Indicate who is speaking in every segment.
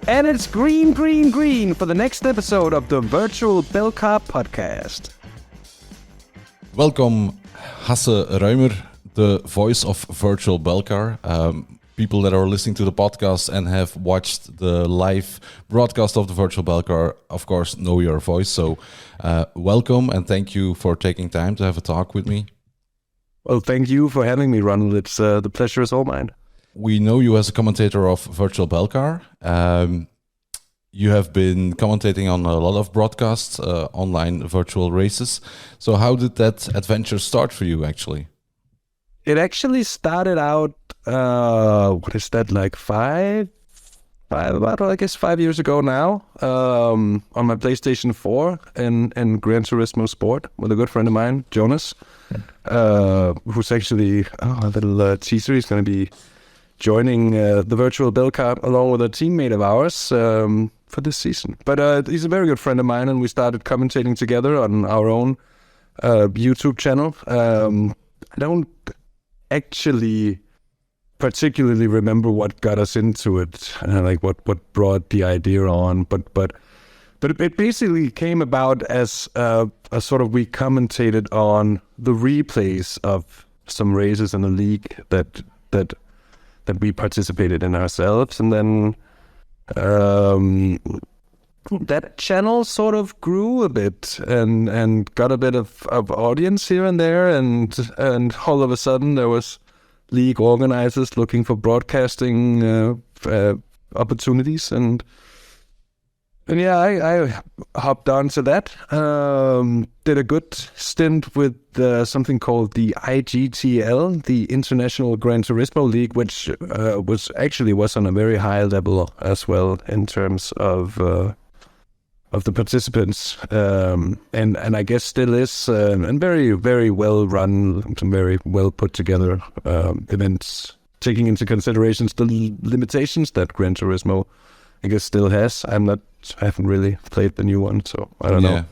Speaker 1: And it's green, green, green for the next episode of the Virtual Belcar podcast.
Speaker 2: Welcome, Hasse Rømer, the voice of Virtual Belcar. People that are listening to the podcast and have watched the live broadcast of the Virtual Belcar, of course, know your voice. So welcome and thank you for taking time to have a talk with me.
Speaker 1: Well, thank you for having me, Ronald. It's the pleasure is all mine.
Speaker 2: We know you as a commentator of Virtual Belcar. You have been commentating on a lot of broadcasts, online virtual races. So how did that adventure start for you, actually?
Speaker 1: It actually started out, like 5 years ago now, on my PlayStation 4 in Gran Turismo Sport with a good friend of mine, Jonas, who's actually a little teaser. He's going to be joining the Virtual Belcar along with a teammate of ours for this season. But he's a very good friend of mine, and we started commentating together on our own YouTube channel. I don't actually particularly remember what got us into it, like what brought the idea on, but it basically came about as a sort of, we commentated on the replays of some races in the league that we participated in ourselves, and then that channel sort of grew a bit and got a bit of audience here and there, and all of a sudden there was league organizers looking for broadcasting opportunities, and yeah, I hopped onto that. Did a good stint with something called the IGTL, the International Gran Turismo League, which was on a very high level as well in terms of the participants, and I guess still is, and very, very well run, some very well put together events, taking into consideration the limitations that Gran Turismo, I guess, still has. I haven't really played the new one, so I don't know.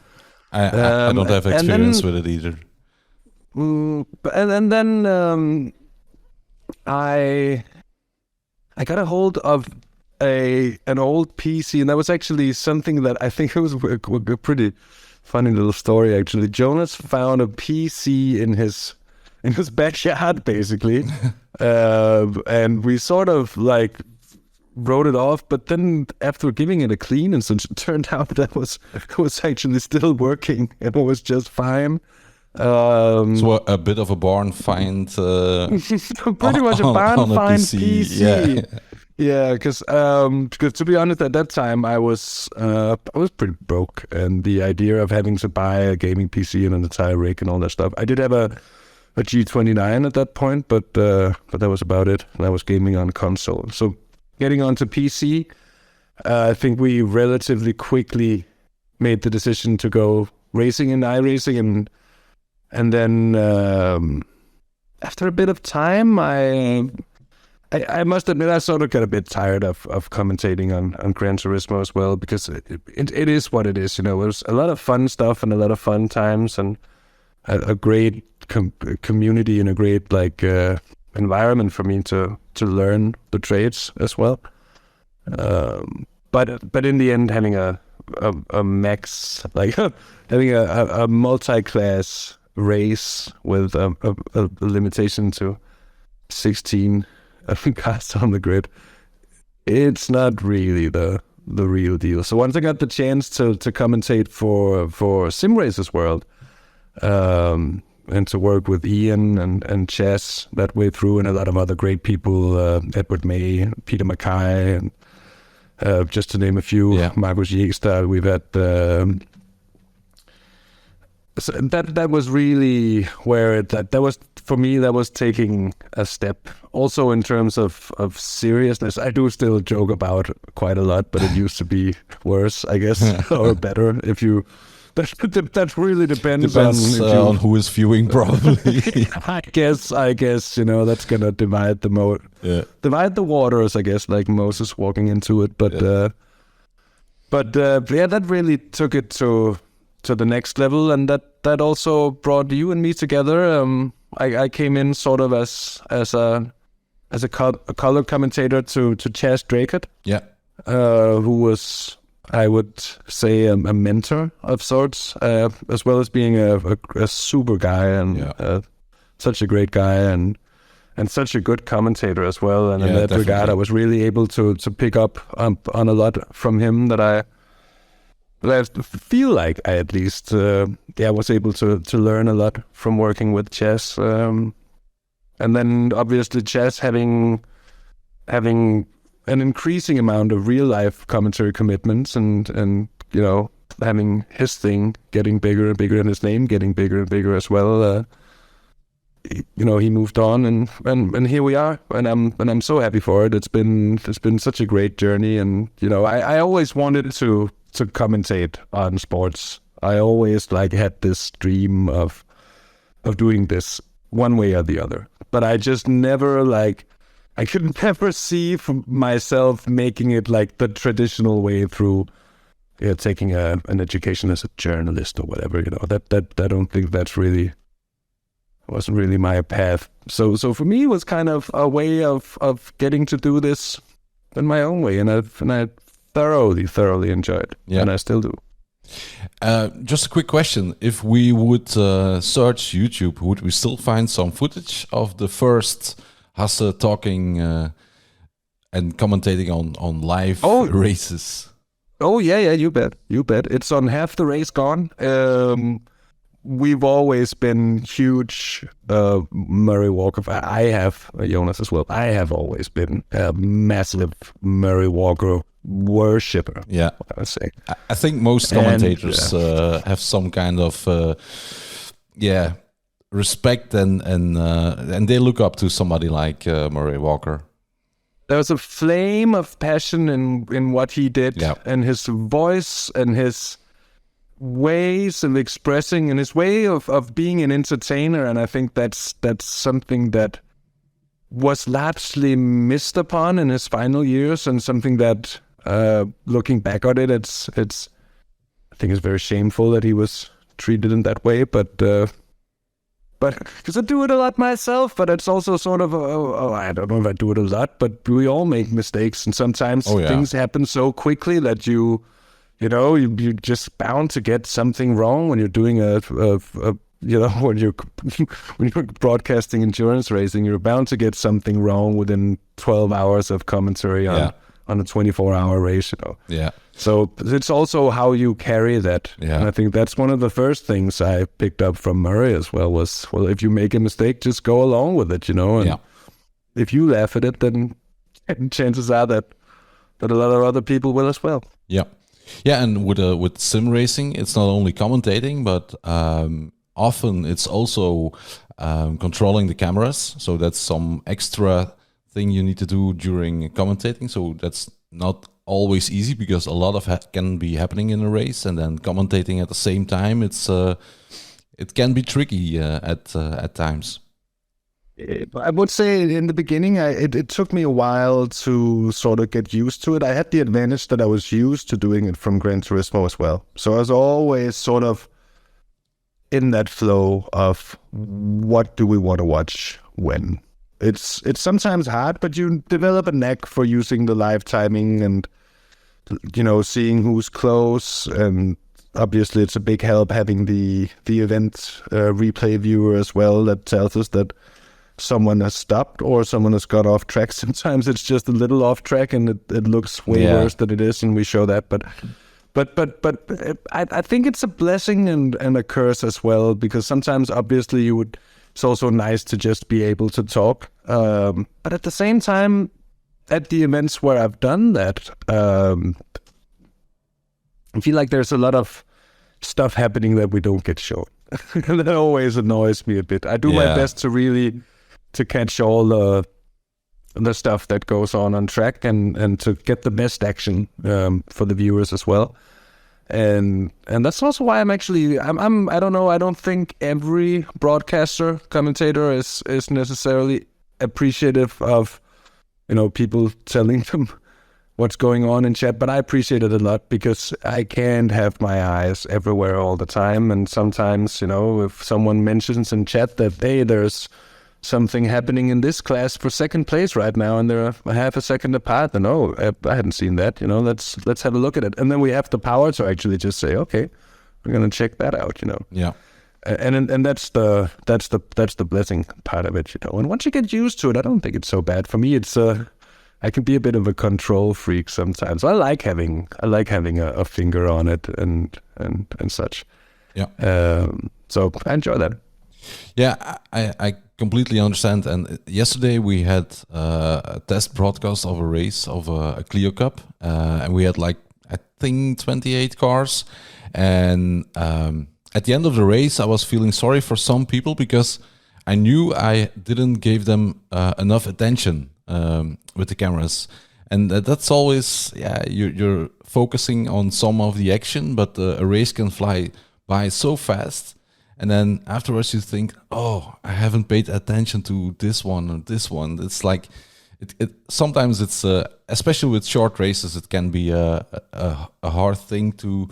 Speaker 2: I don't have experience with it either.
Speaker 1: And then I got a hold of an old PC, and that was actually something that I think it was a pretty funny little story, actually. Jonas found a PC in his backyard, basically, and we sort of like wrote it off, but then after giving it a clean and such, it turned out that it was actually still working, and it was just fine.
Speaker 2: So a bit of a barn find,
Speaker 1: pretty much a barn find PC. Yeah, because to be honest, at that time I was pretty broke, and the idea of having to buy a gaming PC and an entire rig and all that stuff. I did have a G29 at that point, but that was about it. And I was gaming on console. So getting onto PC, I think we relatively quickly made the decision to go racing in iRacing, and then after a bit of time, I must admit I sort of got a bit tired of commentating on Gran Turismo as well, because it is what it is. You know, it was a lot of fun stuff and a lot of fun times, and a great community and a great environment for me to learn the trades as well. But in the end, having a max, like having a multi-class race with a limitation to 16 cars on the grid, it's not really the real deal. So once I got the chance to commentate for Sim Racers World, and to work with Ian and Chess that way through, and a lot of other great people, Edward May, Peter Mackay, and just to name a few, Marcus Jegstad. We've had so that was really where that was, for me, that was taking a step. Also in terms of seriousness, I do still joke about quite a lot, but it used to be worse, I guess, or better if you. That really depends
Speaker 2: on who is viewing, probably.
Speaker 1: I guess that's gonna divide the waters, I guess, like Moses walking into it. But that really took it to the next level, and that also brought you and me together. I came in sort of as a color commentator to Chas Draycott.
Speaker 2: Yeah.
Speaker 1: who was, I would say, a mentor of sorts, as well as being a super guy and such a great guy and such a good commentator as well. And in that regard, I was really able to pick up on a lot from him that I feel like I at least was able to learn a lot from working with Chess. And then obviously Chess having an increasing amount of real life commentary commitments and having his thing getting bigger and bigger and his name getting bigger and bigger as well. He moved on and here we are, and I'm so happy for it. It's been such a great journey, and I always wanted to commentate on sports. I always had this dream of doing this one way or the other, but I just never I could never see myself making it the traditional way through taking an education as a journalist or whatever. That I don't think that's really wasn't really my path. So for me, it was kind of a way of getting to do this in my own way, and I thoroughly enjoyed, and I still do.
Speaker 2: Just a quick question: if we would search YouTube, would we still find some footage of the first Hasse talking and commentating on live races?
Speaker 1: Oh yeah, you bet. It's on Half the Race Gone. We've always been huge Murray Walker. I have, Jonas as well. I have always been a massive Murray Walker worshipper.
Speaker 2: Yeah,
Speaker 1: I would say.
Speaker 2: I think most commentators have some kind of respect and they look up to somebody like Murray Walker.
Speaker 1: There was a flame of passion in what he did, and his voice and his ways of expressing and his way of being an entertainer. And I think that's something that was largely missed upon in his final years, and something that looking back at it, it's I think it's very shameful that he was treated in that way, but because I do it a lot myself, but it's also sort of I don't know if I do it a lot, but we all make mistakes, and sometimes things happen so quickly that you're just bound to get something wrong when you're doing when you're broadcasting endurance racing. You're bound to get something wrong within 12 hours of commentary on a 24-hour race.
Speaker 2: Yeah.
Speaker 1: So it's also how you carry that.
Speaker 2: Yeah.
Speaker 1: And I think that's one of the first things I picked up from Murray as well was, if you make a mistake, just go along with it, And if you laugh at it, then chances are that a lot of other people will as well.
Speaker 2: Yeah. Yeah, and with sim racing, it's not only commentating, but often it's also controlling the cameras. So that's some extra thing you need to do during commentating. So that's not always easy, because a lot of can be happening in a race, and then commentating at the same time, it can be tricky at times.
Speaker 1: I would say in the beginning, it took me a while to sort of get used to it. I had the advantage that I was used to doing it from Gran Turismo as well. So I was always sort of in that flow of what do we want to watch when. It's sometimes hard, but you develop a knack for using the live timing and, seeing who's close. And obviously it's a big help having the event replay viewer as well that tells us that someone has stopped or someone has got off track. Sometimes it's just a little off track and it looks way worse than it is, and we show that. But I think it's a blessing and a curse as well, because sometimes obviously it's also nice to just be able to talk. But at the same time, at the events where I've done that, I feel like there's a lot of stuff happening that we don't get shown. That always annoys me a bit. I do my best to catch all the stuff that goes on track and to get the best action for the viewers as well. And that's also why I'm I don't know, I don't think every broadcaster commentator is necessarily appreciative of people telling them what's going on in chat, but I appreciate it a lot, because I can't have my eyes everywhere all the time. And sometimes if someone mentions in chat that, hey, there's something happening in this class for second place right now, and they're half a second apart. And I hadn't seen that. Let's have a look at it. And then we have the power to actually just say, okay, we're gonna check that out.
Speaker 2: Yeah.
Speaker 1: And that's the blessing part of it. And once you get used to it, I don't think it's so bad. For me, it's I can be a bit of a control freak sometimes. I like having a finger on it and such.
Speaker 2: Yeah.
Speaker 1: So I enjoy that.
Speaker 2: Yeah, I completely understand. And yesterday we had a test broadcast of a race of a Clio Cup, and we had I think 28 cars. And at the end of the race, I was feeling sorry for some people because I knew I didn't give them enough attention with the cameras. And that's always, you're focusing on some of the action, but a race can fly by so fast. And then afterwards you think, oh, I haven't paid attention to this one or this one. It's like, sometimes it's, especially with short races, it can be a hard thing to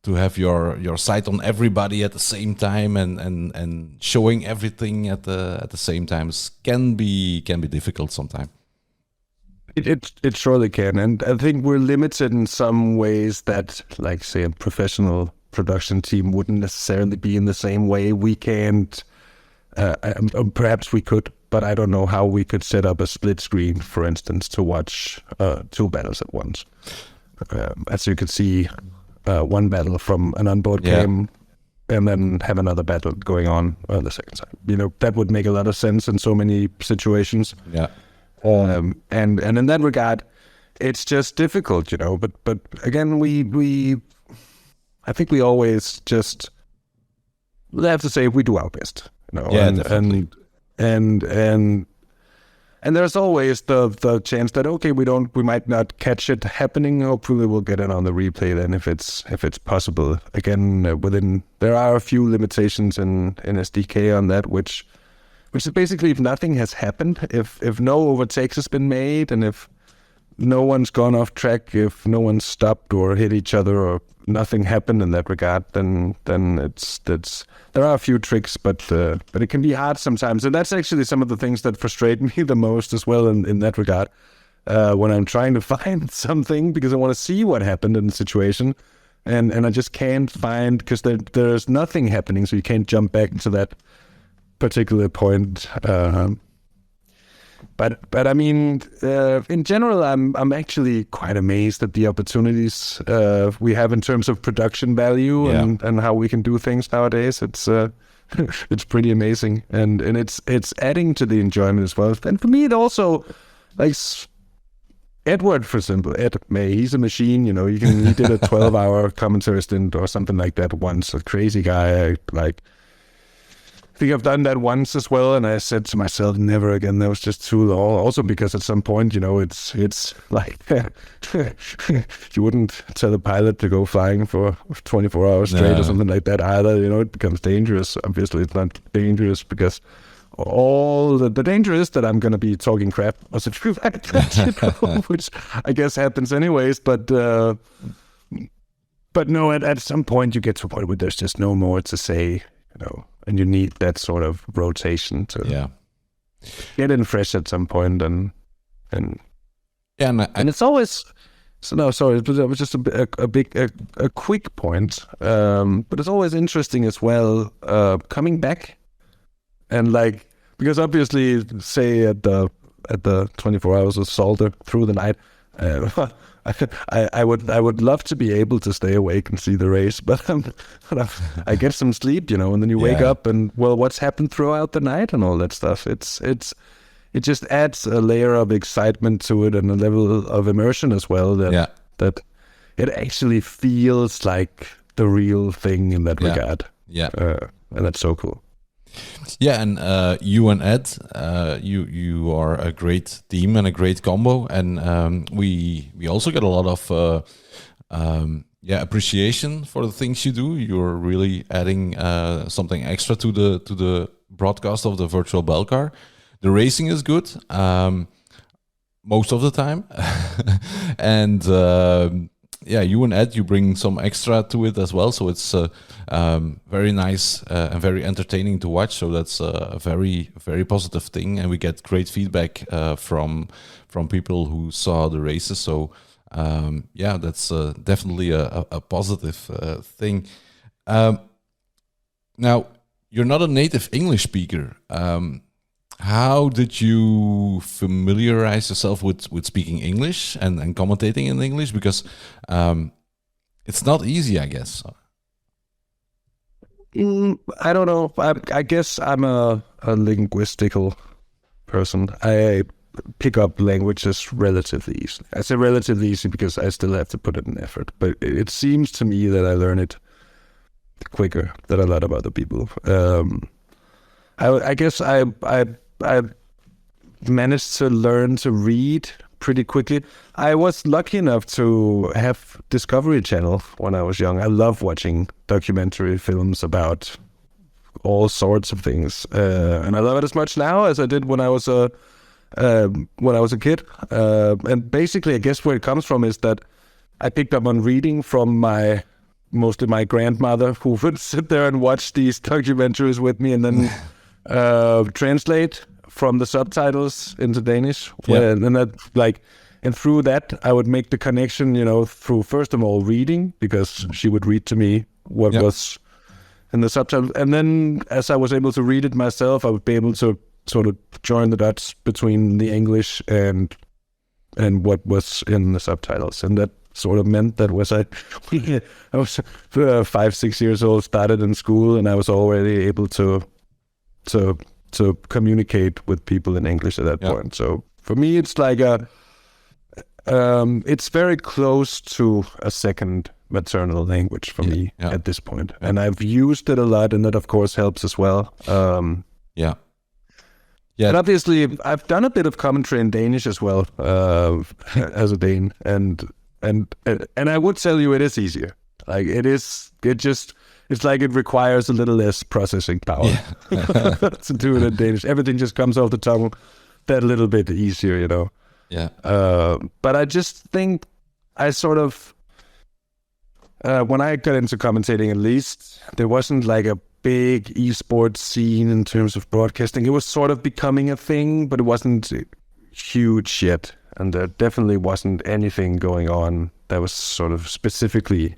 Speaker 2: have your sight on everybody at the same time and showing everything at the same time can be difficult sometimes.
Speaker 1: It surely can, and I think we're limited in some ways that, like, say, a professional production team wouldn't necessarily be in the same way. We can't, perhaps we could, but I don't know how we could set up a split screen, for instance, to watch two battles at once. As you could see, one battle from an onboard cam, and then have another battle going on the second side. That would make a lot of sense in so many situations.
Speaker 2: Yeah.
Speaker 1: And in that regard, it's just difficult, But again, I think we always just have to say we do our best,
Speaker 2: Yeah, definitely.
Speaker 1: And there's always the chance that we might not catch it happening. Hopefully, we'll get it on the replay then if it's possible. Again, there are a few limitations in SDK on that, which is basically if nothing has happened, if no overtakes has been made, and if no one's gone off track, if no one stopped or hit each other, or nothing happened in that regard, then there are a few tricks, but it can be hard sometimes, and that's actually some of the things that frustrate me the most as well in that regard. When I'm trying to find something because I want to see what happened in the situation, and I just can't find because there's nothing happening, so you can't jump back to that particular point. But I mean, in general, I'm actually quite amazed at the opportunities we have in terms of production value and how we can do things nowadays. It's it's pretty amazing, and it's adding to the enjoyment as well. And for me, it also, like Edward, for example, Ed May, he's a machine. He did a 12-hour commentary stint or something like that once. A crazy guy, I think I've done that once as well, and I said to myself, never again. That was just too long. Also because at some point, it's like you wouldn't tell a pilot to go flying for 24 hours straight or something like that either. It becomes dangerous. Obviously, it's not dangerous because all the danger is that I'm going to be talking crap or something like that, which I guess happens anyways. But no, at some point you get to a point where there's just no more to say, and you need that sort of rotation to get in fresh at some point, and it's always no, sorry, it was just a quick point, but it's always interesting as well coming back and because obviously, say at the 24 hours of Salter through the night. I would love to be able to stay awake and see the race, but I get some sleep, and then you wake up and what's happened throughout the night and all that stuff. It just adds a layer of excitement to it and a level of immersion as well that it actually feels like the real thing in that regard. Yeah, and that's so cool.
Speaker 2: Yeah, and you and Ed, you are a great team and a great combo, and we also get a lot of appreciation for the things you do. You're really adding something extra to the broadcast of the Virtual Belcar. The racing is good most of the time, and you and Ed, you bring some extra to it as well. So it's very nice and very entertaining to watch. So that's a very, very positive thing. And we get great feedback from people who saw the races. So that's definitely a positive thing. Now, you're not a native English speaker. How did you familiarize yourself with speaking English and commentating in English? Because it's not easy, I guess.
Speaker 1: I don't know. I guess I'm a linguistical person. I pick up languages relatively easily. I say relatively easy because I still have to put in effort. But it seems to me that I learn it quicker than a lot of other people. I guess I managed to learn to read pretty quickly. I was lucky enough to have Discovery Channel when I was young. I love watching documentary films about all sorts of things, and I love it as much now as I did when I was a kid. And basically, I guess where it comes from is that I picked up on reading from mostly my grandmother, who would sit there and watch these documentaries with me, and then translate from the subtitles into Danish. And through that, I would make the connection, through first of all reading, because she would read to me what was in the subtitles, and then as I was able to read it myself, I would be able to sort of join the dots between the English and what was in the subtitles, and that sort of meant that I was 5-6 years old, started in school, and I was already able to communicate with people in English at that point. So for me, it's like it's very close to a second maternal language for me at this point. And I've used it a lot, and that of course helps as well. And obviously I've done a bit of commentary in Danish as well, as a Dane, and I would tell you it is easier. Like it's like it requires a little less processing power to do it in Danish. Everything just comes off the tongue that little bit easier, But I just think I sort of, when I got into commentating at least, there wasn't like a big esports scene in terms of broadcasting. It was sort of becoming a thing, but it wasn't huge yet. And there definitely wasn't anything going on that was sort of specifically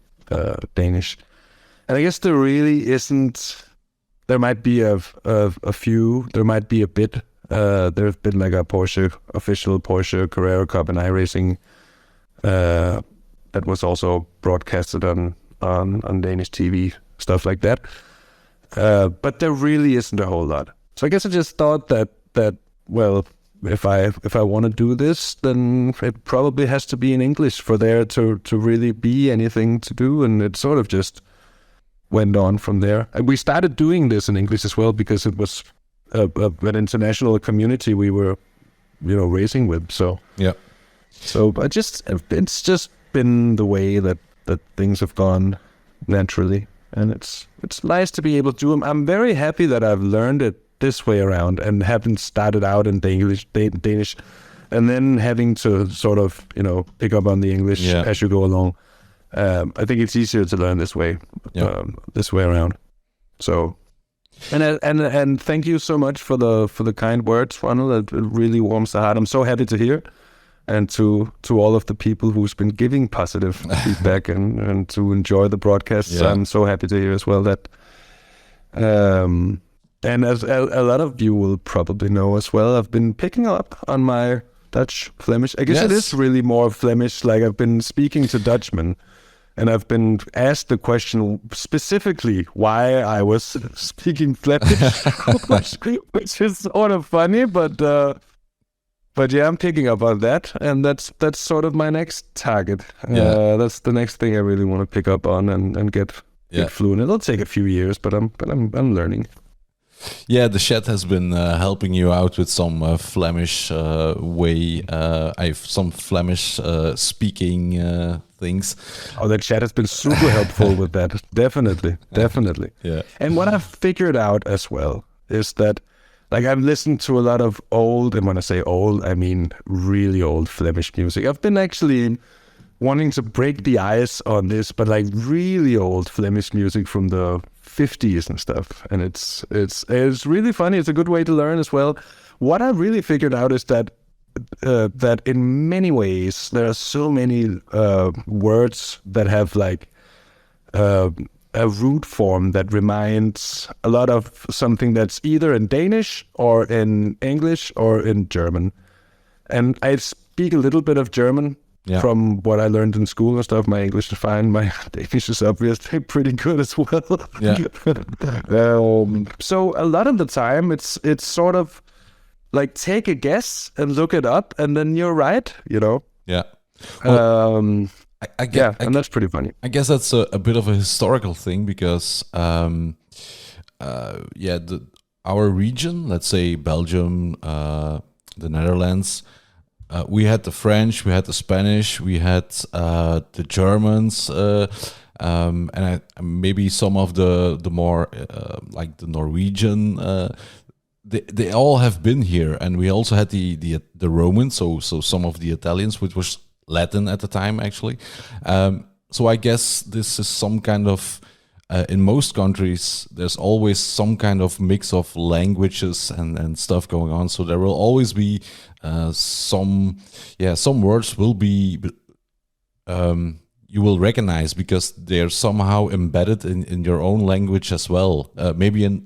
Speaker 1: Danish. And I guess there really isn't. There might be a few. There might be a bit. There's been like a official Porsche Carrera Cup in iRacing that was also broadcasted on Danish TV, stuff like that. But there really isn't a whole lot. So I guess I just thought that well, if I want to do this, then it probably has to be in English for there to really be anything to do, and it sort of just went on from there. And we started doing this in English as well because it was an international community we were, racing with. So it's just been the way that things have gone naturally, and it's nice to be able to do them. I'm very happy that I've learned it this way around and haven't started out in Danish, and then having to sort of pick up on the English as you go along. I think it's easier to learn this way around. So, and thank you so much for the kind words, Ronald. It really warms the heart. I'm so happy to hear, and to all of the people who's been giving positive feedback and to enjoy the broadcasts. I'm so happy to hear as well that. And as a lot of you will probably know as well, I've been picking up on my Dutch Flemish. I guess it is really more Flemish. Like I've been speaking to Dutchmen, and I've been asked the question specifically why I was speaking Flemish, which is sort of funny, but yeah, I'm picking up on that, and that's sort of my next target. That's the next thing I really want to pick up on and get fluent. It'll take a few years, but I'm learning.
Speaker 2: Yeah, the chat has been helping you out with some Flemish way. I have some Flemish speaking things.
Speaker 1: Oh, the chat has been super helpful with that. Definitely.
Speaker 2: Yeah.
Speaker 1: And what I've figured out as well is that, like, I've listened to a lot of old, and when I say old, I mean really old Flemish music. I've been actually wanting to break the ice on this, but like really old Flemish music from the 50s and stuff. And it's really funny. It's a good way to learn as well. What I really figured out is that that in many ways there are so many words that have like a root form that reminds a lot of something that's either in Danish or in English or in German. And I speak a little bit of German from what I learned in school and stuff. My English is fine. My Danish is obviously pretty good as well.
Speaker 2: Yeah.
Speaker 1: So a lot of the time it's sort of like take a guess and look it up, and then you're right, you know?
Speaker 2: Yeah. Well,
Speaker 1: and that's pretty funny.
Speaker 2: I guess that's a bit of a historical thing because, our region, let's say Belgium, the Netherlands, we had the French, we had the Spanish, we had the Germans, and maybe some of the more like the Norwegian. They all have been here, and we also had the Romans, so some of the Italians, which was Latin at the time, actually. So I guess this is some kind of in most countries, there's always some kind of mix of languages and stuff going on. So there will always be some words will be you will recognize because they're somehow embedded in your own language as well. Maybe in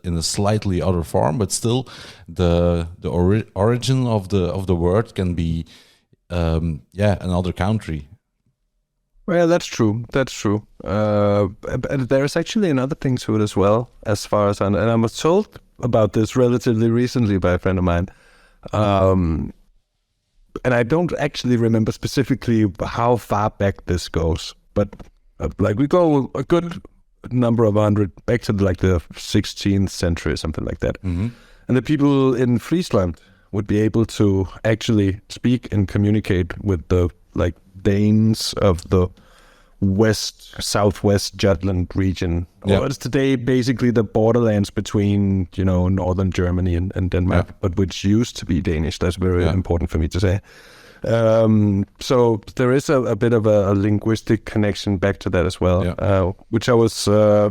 Speaker 2: a slightly other form, but still the origin of the word can be another country.
Speaker 1: Well, that's true. That's true. And there's actually another thing to it as well, as far as and I was told about this relatively recently by a friend of mine. And I don't actually remember specifically how far back this goes, but like we go a good number of hundred back to like the 16th century or something like that.
Speaker 2: Mm-hmm.
Speaker 1: And the people in Friesland would be able to actually speak and communicate with the like Danes of the southwest Jutland region.
Speaker 2: Yeah.
Speaker 1: Or it's today basically the borderlands between, you know, northern Germany and Denmark, but which used to be Danish. That's very important for me to say. So there is a bit of a linguistic connection back to that as well, which I was I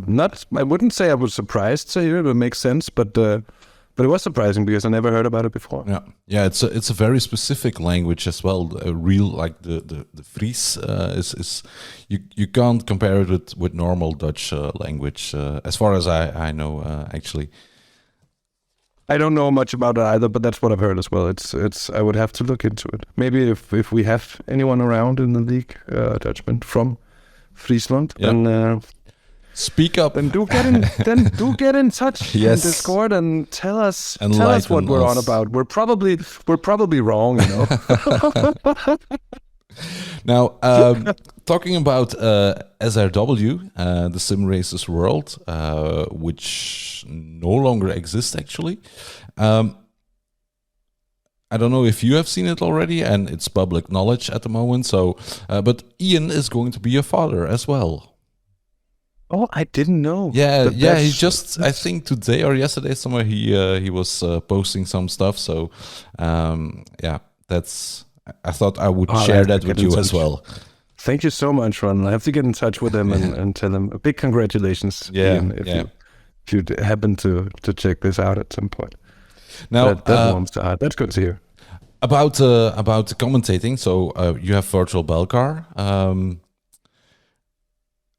Speaker 1: wouldn't say I was surprised to hear. It makes sense, but it was surprising because I never heard about it before.
Speaker 2: Yeah. It's a very specific language as well. A real like the Fries is you can't compare it with normal Dutch language as far as I know actually.
Speaker 1: I don't know much about it either, but that's what I've heard as well. It's I would have to look into it. Maybe if we have anyone around in the league, Dutchman from Friesland, then.
Speaker 2: Speak up
Speaker 1: and do get in touch in Discord and tell us what we're on about. We're probably wrong, you know.
Speaker 2: Now, talking about SRW, the Sim Racers World, which no longer exists actually. I don't know if you have seen it already, and it's public knowledge at the moment. So, but Ian is going to be a father as well.
Speaker 1: Oh, I didn't know.
Speaker 2: Yeah. He just, I think today or yesterday somewhere he was posting some stuff. So, that's. I thought I would share that with you as well.
Speaker 1: Thank you so much, Ron. I have to get in touch with him and tell him a big congratulations. Ian, if you happen to check this out at some point.
Speaker 2: Now
Speaker 1: that warms the heart. That's good to hear.
Speaker 2: About commentating. So you have Virtual Belcar.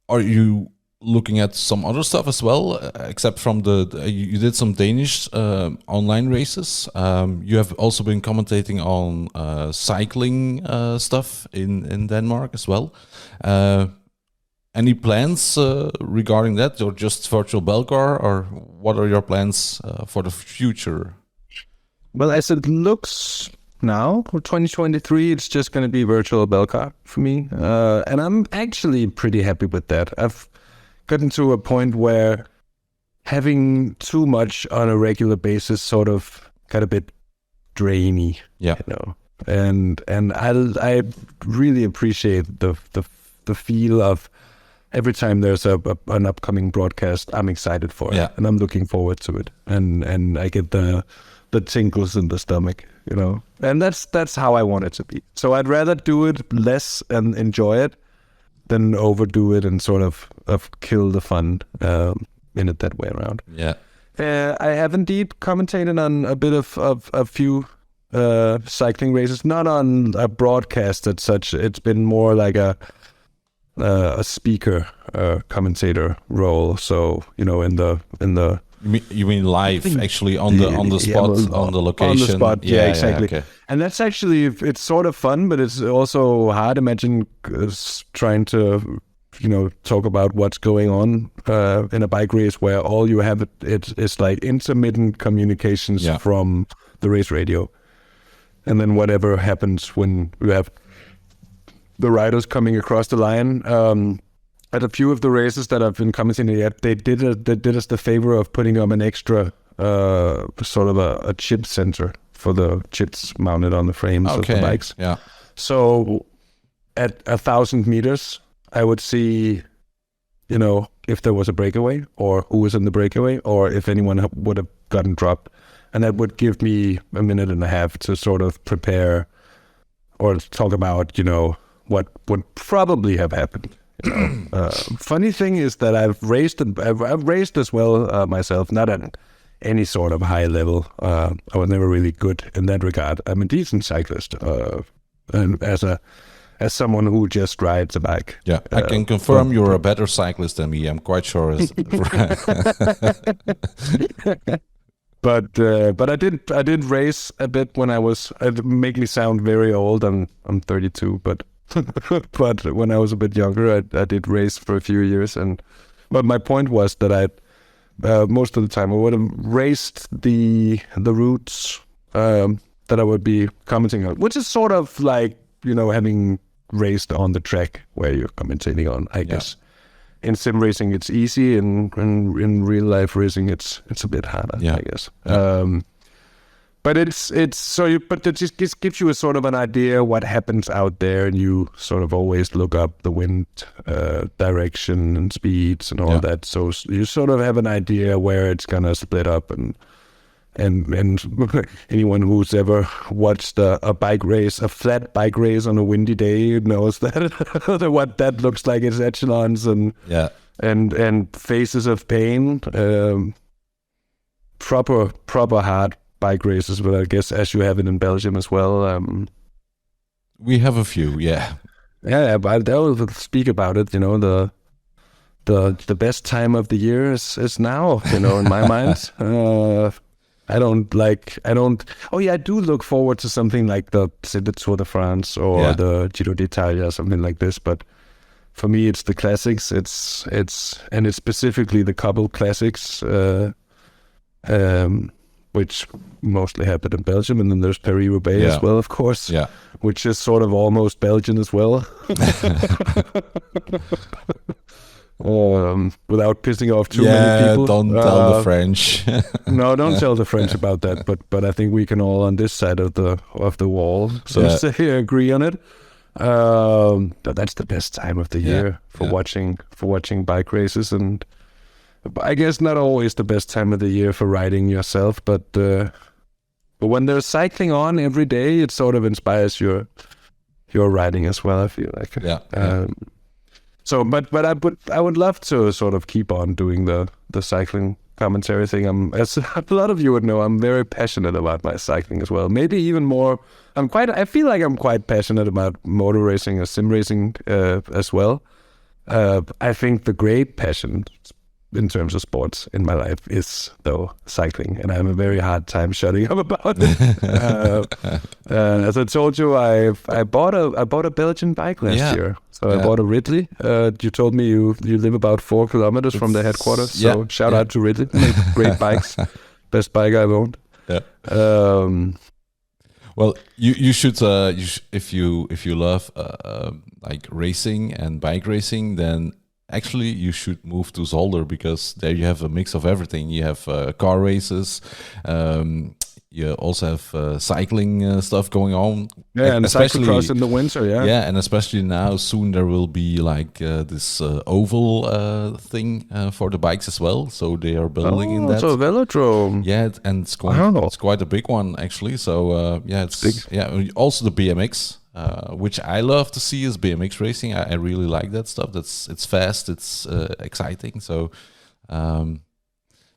Speaker 2: Are you looking at some other stuff as well, except from you did some Danish online races. You have also been commentating on cycling stuff in Denmark as well. Any plans regarding that, or just Virtual Belcar, or what are your plans for the future?
Speaker 1: Well, as it looks now for 2023, it's just going to be Virtual Belcar for me, and I'm actually pretty happy with that. I've gotten to a point where having too much on a regular basis sort of got a bit drainy, you know. And I really appreciate the feel of every time there's an upcoming broadcast, I'm excited for it, and I'm looking forward to it, and I get the tingles in the stomach, and that's how I want it to be. So I'd rather do it less and enjoy it than overdo it and sort of kill the fun in it that way around.
Speaker 2: Yeah.
Speaker 1: I have indeed commentated on a bit of a few cycling races, not on a broadcast as such. It's been more like a speaker commentator role. So in the
Speaker 2: you mean live, actually on the spot, on the location,
Speaker 1: on the spot. Yeah, exactly.
Speaker 2: Okay.
Speaker 1: And that's actually, it's sort of fun, but it's also hard. Imagine trying to talk about what's going on in a bike race where all you have it's like intermittent communications from the race radio, and then whatever happens when you have the riders coming across the line. At a few of the races that I've been commenting yet, they did us the favor of putting up an extra sort of a chip sensor for the chips mounted on the frames of the bikes.
Speaker 2: Yeah.
Speaker 1: So at 1,000 meters, I would see, if there was a breakaway or who was in the breakaway or if anyone would have gotten dropped. And that would give me a minute and a half to sort of prepare or talk about, what would probably have happened. Funny thing is that I've raced as well myself, not at any sort of high level. I was never really good in that regard. I'm a decent cyclist, and as someone who just rides a bike.
Speaker 2: Yeah, I can confirm you're a better cyclist than me. I'm quite sure. But
Speaker 1: I did race a bit when I was. It make me sound very old. I'm 32, but when I was a bit younger, I did race for a few years. But my point was that I most of the time I would have raced the routes that I would be commenting on, which is sort of like having raced on the track where you're commentating on, I guess. In sim racing, it's easy, and in real life racing, it's a bit harder, I guess. But but it just gives you a sort of an idea what happens out there, and you sort of always look up the wind direction and speeds and all that. So you sort of have an idea where it's gonna split up, and anyone who's ever watched a bike race, a flat bike race on a windy day, knows that what that looks like is echelons and faces of pain. Proper hard bike races, but I guess as you have it in Belgium as well.
Speaker 2: We have a few, yeah.
Speaker 1: But I will speak about it. The best time of the year is now. In my mind. I do look forward to something like the Tour de France or the Giro d'Italia, something like this. But for me, it's the classics. It's specifically the couple classics, which mostly happen in Belgium. And then there's Paris-Roubaix as well, of course, which is sort of almost Belgian as well. Without pissing off too many people.
Speaker 2: Don't tell the French.
Speaker 1: No, don't tell the French about that. But I think we can all on this side of the wall, say, agree on it. But that's the best time of the year for watching bike races, and I guess not always the best time of the year for riding yourself. But when there's cycling on every day, it sort of inspires your riding as well, I feel like. So, but I would love to sort of keep on doing the cycling commentary thing. As a lot of you would know, I'm very passionate about my cycling as well. Maybe even more. I feel like I'm quite passionate about motor racing or sim racing as well. I think the great passion in terms of sports in my life is though cycling, and I have a very hard time shutting up about it. As I told you, I bought a Belgian bike last year. So I bought a Ridley. You told me you live about 4 kilometers from the headquarters. So shout out to Ridley. Great bikes. Best bike I've owned.
Speaker 2: Well, you should if you love like racing and bike racing, then actually you should move to Zolder, because there you have a mix of everything. You have car races, you also have cycling stuff going on.
Speaker 1: Yeah, and
Speaker 2: especially
Speaker 1: cyclocross in the winter. Yeah,
Speaker 2: and especially now, soon there will be like this oval thing for the bikes as well. So they are building in that.
Speaker 1: So velodrome.
Speaker 2: Yeah, and it's quite a big one actually. So it's big. Yeah. Also the BMX, which I love to see, is BMX racing. I really like that stuff. It's fast. It's exciting. So.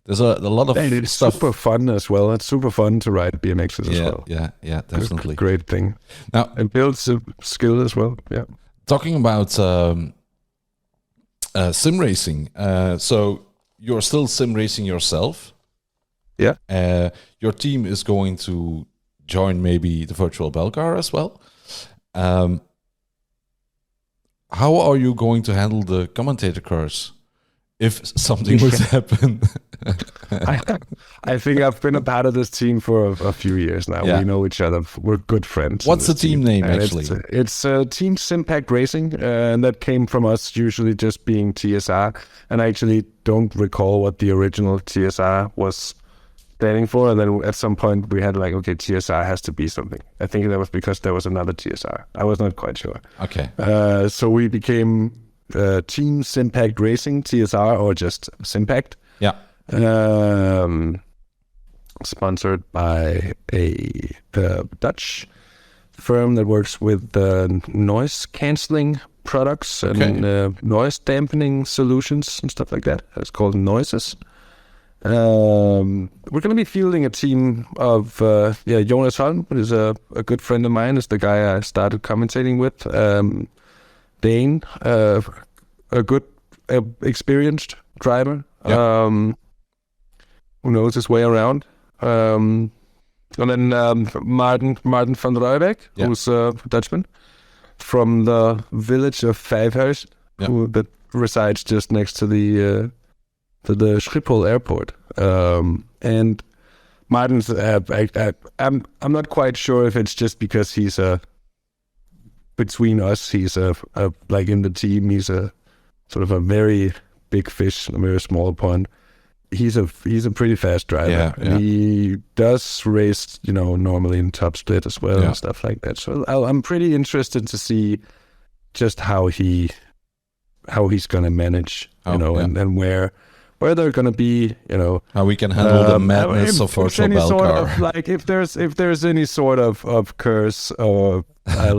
Speaker 2: There's a lot of
Speaker 1: it's
Speaker 2: stuff.
Speaker 1: Super fun as well. It's super fun to ride BMXs as well.
Speaker 2: Yeah, definitely.
Speaker 1: Great thing.
Speaker 2: Now
Speaker 1: it builds a skill as well. Yeah.
Speaker 2: Talking about sim racing, so you're still sim racing yourself.
Speaker 1: Yeah.
Speaker 2: Your team is going to join maybe the Virtual Belcar as well. How are you going to handle the commentator course if something would happen?
Speaker 1: I think I've been a part of this team for a few years now. Yeah. We know each other. We're good friends.
Speaker 2: What's the team name, actually?
Speaker 1: It's Team Simpact Racing, and that came from us usually just being TSR. And I actually don't recall what the original TSR was standing for. And then at some point we had like, okay, TSR has to be something. I think that was because there was another TSR. I was not quite sure.
Speaker 2: Okay.
Speaker 1: So we became Team Simpact Racing, TSR, or just Simpact.
Speaker 2: Yeah.
Speaker 1: Sponsored by a Dutch firm that works with noise cancelling products and noise dampening solutions and stuff like that. It's called Noises. We're going to be fielding a team of Jonas Holm, who is a good friend of mine, is the guy I started commentating with. Dane, a good experienced driver.
Speaker 2: Yeah.
Speaker 1: Who knows his way around. And then Martin van Rijbeck, who's a Dutchman from the village of Vijfhuis, that resides just next to the Schiphol airport. And Martin's, I'm not quite sure if it's just because he's between us, he's like in the team, he's a sort of a very big fish in a very small pond. He's a pretty fast driver. And he does race, normally in top split as well and stuff like that. So I'm pretty interested to see just how he's going to manage, and where they're going to be,
Speaker 2: how we can handle the madness of Virtual Belcar.
Speaker 1: Like if there's any sort of curse, I'll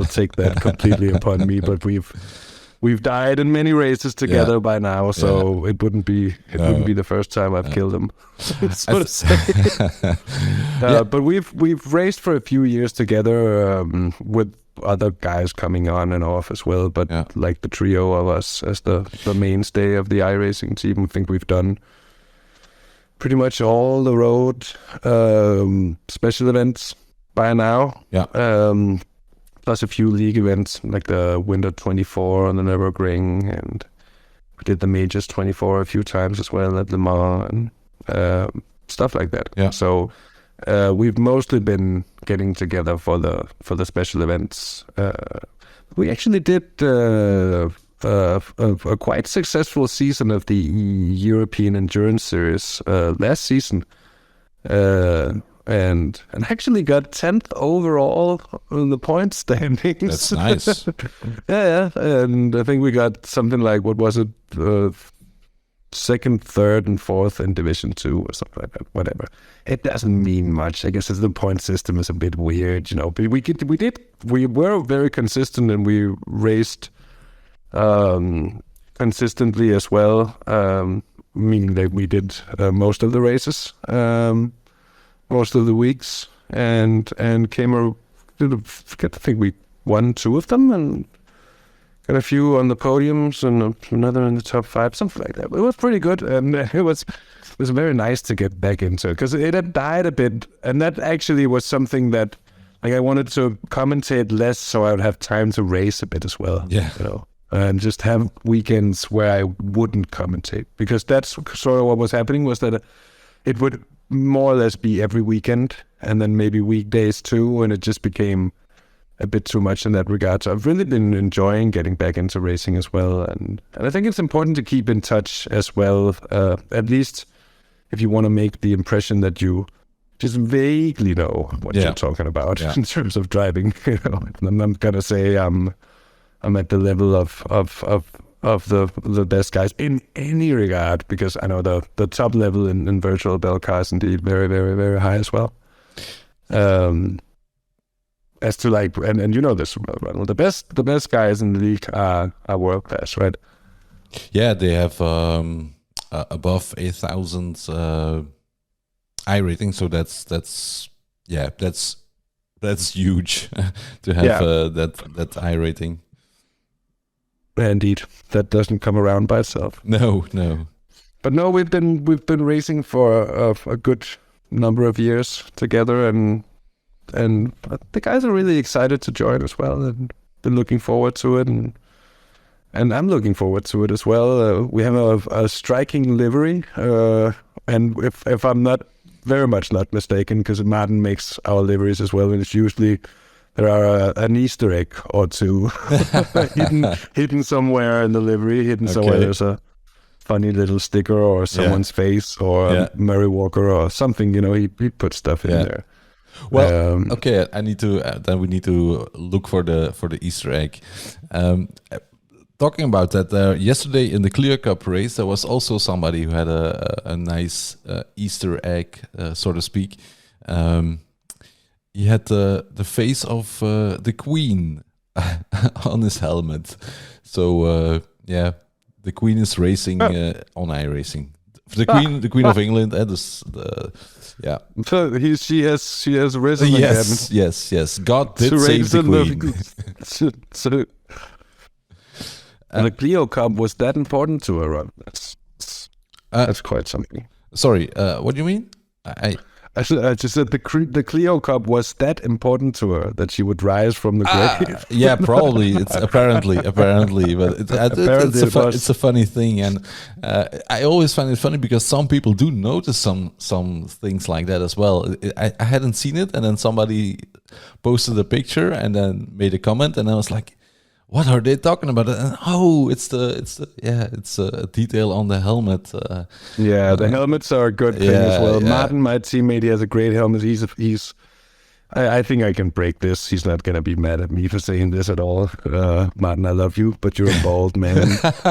Speaker 1: take that completely upon me. But we've died in many races together by now, so it wouldn't be the first time I've killed him, so to say. But we've raced for a few years together with other guys coming on and off as well. But like the trio of us as the mainstay of the iRacing team, I think we've done pretty much all the road special events by now.
Speaker 2: Yeah.
Speaker 1: Plus a few league events like the Winter 24 on the Nürburgring, and we did the Majors 24 a few times as well at Le Mans and stuff like that.
Speaker 2: Yeah.
Speaker 1: So we've mostly been getting together for the special events. We actually did a quite successful season of the European Endurance Series last season. And actually got 10th overall in the point standings.
Speaker 2: That's nice.
Speaker 1: Yeah. And I think we got something like, what was it? Second, third, and fourth in Division 2 or something like that. Whatever. It doesn't mean much. I guess the point system is a bit weird, But we were very consistent, and we raced consistently as well. Meaning that we did most of the races. Most of the weeks, and came I think we won 2 of them and got a few on the podiums and another in the top 5, something like that. It was pretty good, and it was very nice to get back into it because it had died a bit, and that actually was something that I wanted to commentate less so I would have time to race a bit as well.
Speaker 2: Yeah,
Speaker 1: and just have weekends where I wouldn't commentate, because that's sort of what was happening, was that it would more or less be every weekend, and then maybe weekdays too, and it just became a bit too much in that regard. So I've really been enjoying getting back into racing as well, and I think it's important to keep in touch as well, at least if you want to make the impression that you just vaguely know what you're talking about in terms of driving. I'm not gonna say I'm at the level of the best guys in any regard, because I know the top level in virtual Belcar is indeed very, very, very high as well. As to like, and you know this, Ronald, the best guys in the league are world class, right?
Speaker 2: Yeah, they have above 8,000 I rating, so that's huge to have that I rating.
Speaker 1: Indeed, that doesn't come around by itself.
Speaker 2: No.
Speaker 1: But no, we've been racing for a good number of years together, and the guys are really excited to join as well, and been looking forward to it, and I'm looking forward to it as well. We have a striking livery, and if I'm not very much not mistaken, because Martin makes our liveries as well, and it's usually there are an Easter egg or two hidden somewhere in the livery, somewhere there's a funny little sticker or someone's face or a Murray Walker or something, he puts stuff in there.
Speaker 2: Well, okay, I need to then we need to look for the Easter egg. Talking about that, yesterday in the Clear Cup race, there was also somebody who had a nice Easter egg, so to speak. He had the face of the Queen on his helmet. So the Queen is racing on iRacing. The Queen of England, and
Speaker 1: So she has risen again.
Speaker 2: Yes. God did save the Queen.
Speaker 1: The Clio Cup, was that important to her? That's quite something.
Speaker 2: Sorry, what do you mean?
Speaker 1: I just said the Clio Cup, was that important to her that she would rise from the grave?
Speaker 2: Yeah, probably. It's apparently, but it's a funny thing, and I always find it funny because some people do notice some things like that as well. I hadn't seen it, and then somebody posted a picture and then made a comment, and I was like, what are they talking about? And it's a detail on the helmet.
Speaker 1: The helmets are a good thing as well. Martin, my teammate, he has a great helmet. I think I can break this. He's not going to be mad at me for saying this at all. Martin, I love you, but you're a bald man.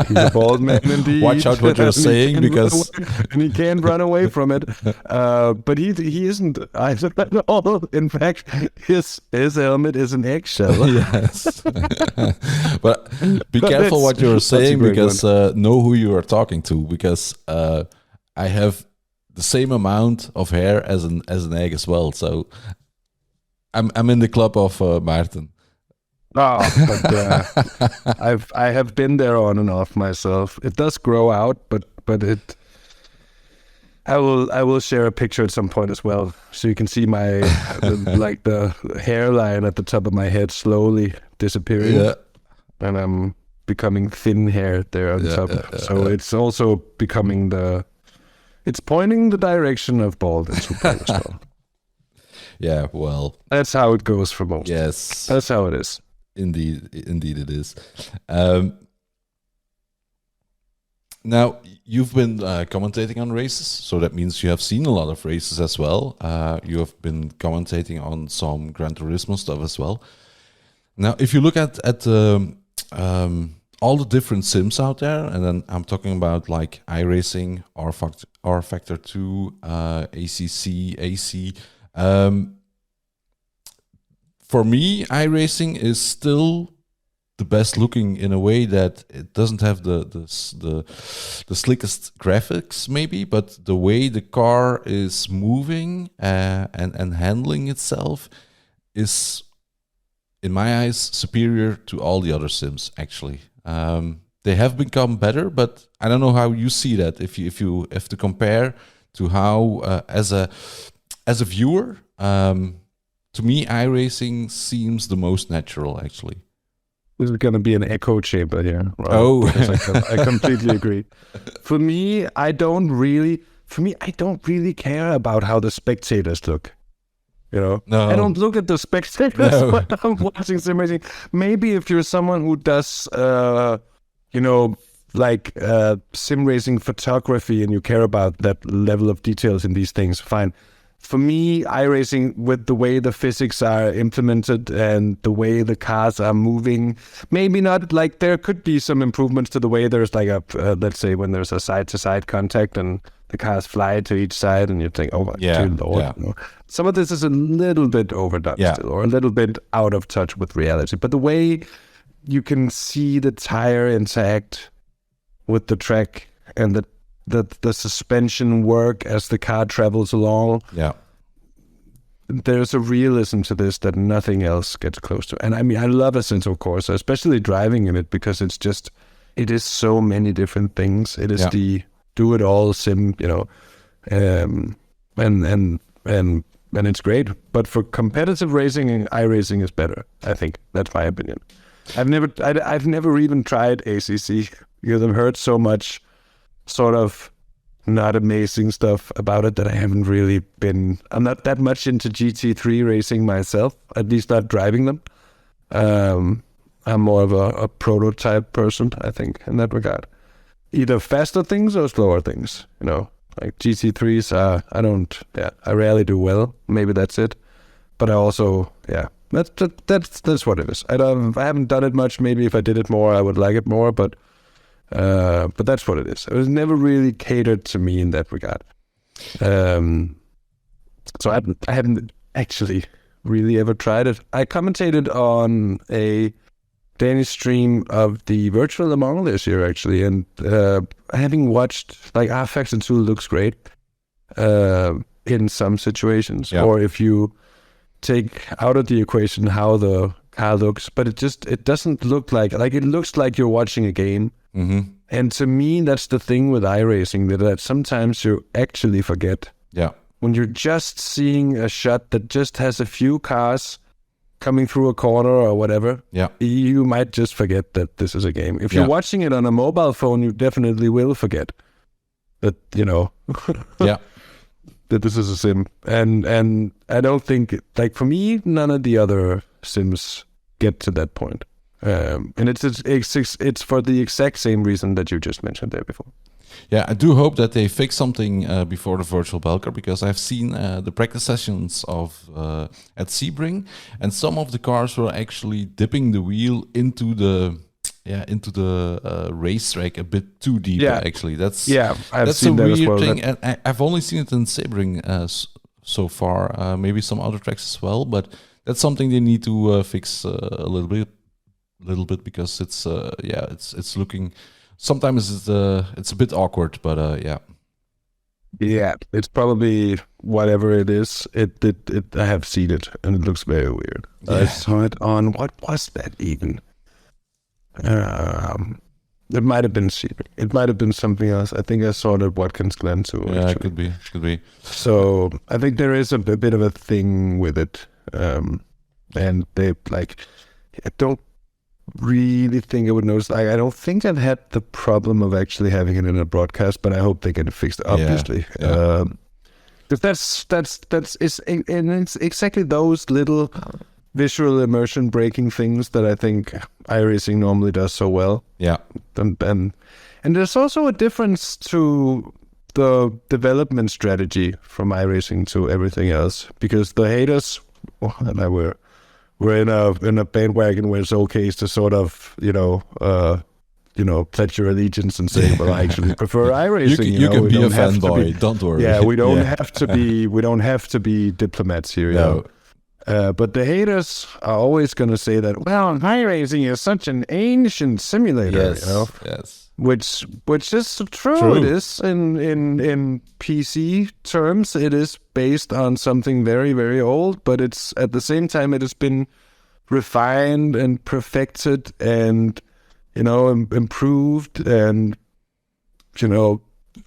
Speaker 1: He's a bald man indeed.
Speaker 2: Watch out what you're saying, because...
Speaker 1: and he can't run away from it. But he isn't either at all. In fact, his helmet is an eggshell.
Speaker 2: Yes. But be careful what you're saying, because know who you are talking to, because I have the same amount of hair as an egg as well, so... I'm in the club of Maarten.
Speaker 1: But I have been there on and off myself. It does grow out, but it. I will share a picture at some point as well, so you can see the hairline at the top of my head slowly disappearing, and I'm becoming thin hair there on top. So it's also becoming it's pointing the direction of baldness as well.
Speaker 2: Yeah, well,
Speaker 1: that's how it goes for most.
Speaker 2: Yes,
Speaker 1: that's how it is.
Speaker 2: Indeed it is. Now, you've been commentating on races, so that means you have seen a lot of races as well. You have been commentating on some Gran Turismo stuff as well. Now, if you look at all the different sims out there, and then I'm talking about like iRacing, R Factor 2, ACC, AC. For me, iRacing is still the best looking in a way that it doesn't have the slickest graphics maybe, but the way the car is moving and handling itself is, in my eyes, superior to all the other sims actually. They have become better, but I don't know how you see that. If you have to compare to how as a viewer, to me, iRacing seems the most natural, actually.
Speaker 1: This is going to be an echo chamber here. Right?
Speaker 2: Oh,
Speaker 1: I completely agree. For me, I don't really care about how the spectators look. No. I don't look at the spectators when I'm watching sim racing. Maybe if you're someone who does, sim racing photography, and you care about that level of details in these things, fine. for me, iRacing, with the way the physics are implemented and the way the cars are moving, maybe not, like, there could be some improvements to the way there's like a, let's say when there's a side-to-side contact and the cars fly to each side and you think, oh my dear Lord.
Speaker 2: Yeah.
Speaker 1: You know? Some of this is a little bit overdone still, or a little bit out of touch with reality. But the way you can see the tire interact with the track and the suspension work as the car travels along.
Speaker 2: Yeah.
Speaker 1: There's a realism to this that nothing else gets close to. And I mean, I love Assetto Corsa, especially driving in it, because it is so many different things. It is the do-it-all sim, you know, and it's great. But for competitive racing, iRacing is better. I think that's my opinion. I've never even tried ACC because I've heard so much sort of not amazing stuff about it that I haven't really been. I'm not that much into GT3 racing myself, at least not driving them. I'm more of a prototype person, I think, in that regard. Either faster things or slower things, you know. Like GT3s, I rarely do well. Maybe that's it. But I also, that's what it is. I haven't done it much. Maybe if I did it more, I would like it more. But that's what it is. It was never really catered to me in that regard. So I haven't actually really ever tried it. I commentated on a Danish stream of the Virtual Le Mans this year, actually, and having watched, like, R-Factor 2 looks great in some situations, or if you take out of the equation how the car looks, but it doesn't look like it looks like you're watching a game.
Speaker 2: Mm-hmm.
Speaker 1: And to me, that's the thing with iRacing, that sometimes you actually forget.
Speaker 2: Yeah.
Speaker 1: When you're just seeing a shot that just has a few cars coming through a corner or whatever, you might just forget that this is a game. If you're watching it on a mobile phone, you definitely will forget that, you know, that this is a sim. And I don't think, like, for me, none of the other sims get to that point. And it's for the exact same reason that you just mentioned there before.
Speaker 2: Yeah, I do hope that they fix something before the Virtual Belcar, because I've seen the practice sessions at Sebring, and some of the cars were actually dipping the wheel into the racetrack a bit too deep. Actually, that's
Speaker 1: I've seen
Speaker 2: a
Speaker 1: that
Speaker 2: weird
Speaker 1: as well,
Speaker 2: thing, and I've only seen it in Sebring so far. Maybe some other tracks as well, but that's something they need to fix a little bit, because it's looking. Sometimes it's a bit awkward, but
Speaker 1: it's probably whatever it is. I have seen it, and it looks very weird. I saw it on, what was that even? It might have been Sebring. It might have been something else. I think I saw it at Watkins Glen too.
Speaker 2: Yeah, it could be.
Speaker 1: So I think there is a bit of a thing with it, and they I don't really think I would notice. I don't think I've had the problem of actually having it in a broadcast, but I hope they get it fixed, obviously. Because it's exactly those little visual immersion breaking things that I think iRacing normally does so well. Yeah. And there's also a difference to the development strategy from iRacing to everything else, because the haters, and I were in a bandwagon where it's okay to sort of, pledge your allegiance and say, well, I actually prefer iRacing.
Speaker 2: You can be a fanboy. Don't worry.
Speaker 1: Yeah, we don't have to be. We don't have to be diplomats here.
Speaker 2: No.
Speaker 1: But the haters are always going to say that, well, iRacing is such an ancient simulator.
Speaker 2: Yes. Yes.
Speaker 1: Which is true. It is in PC terms. It is based on something very, very old, but it's at the same time it has been refined and perfected and improved and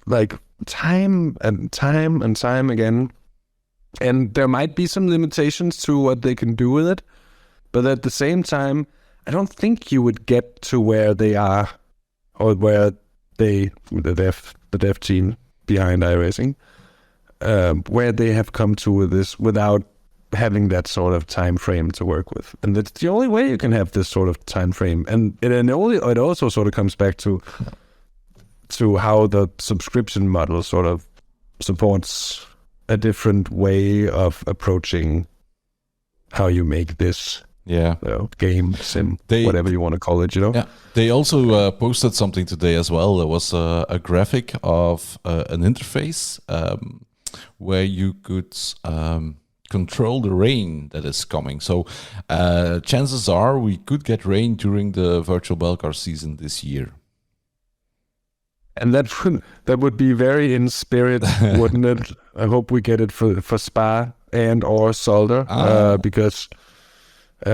Speaker 1: like time and time again. And there might be some limitations to what they can do with it, but at the same time, I don't think you would get to where they are, or where the dev team behind iRacing, where they have come to with this without having that sort of time frame to work with. And that's the only way you can have this sort of time frame. And it also sort of comes back to how the subscription model sort of supports a different way of approaching how you make this game, sim, whatever you want to call it,
Speaker 2: Yeah. They also posted something today as well. There was a graphic of an interface where you could control the rain that is coming. So chances are we could get rain during the Virtual Belcar season this year.
Speaker 1: And that would be very in spirit, wouldn't it? I hope we get it for Spa and or Solder, because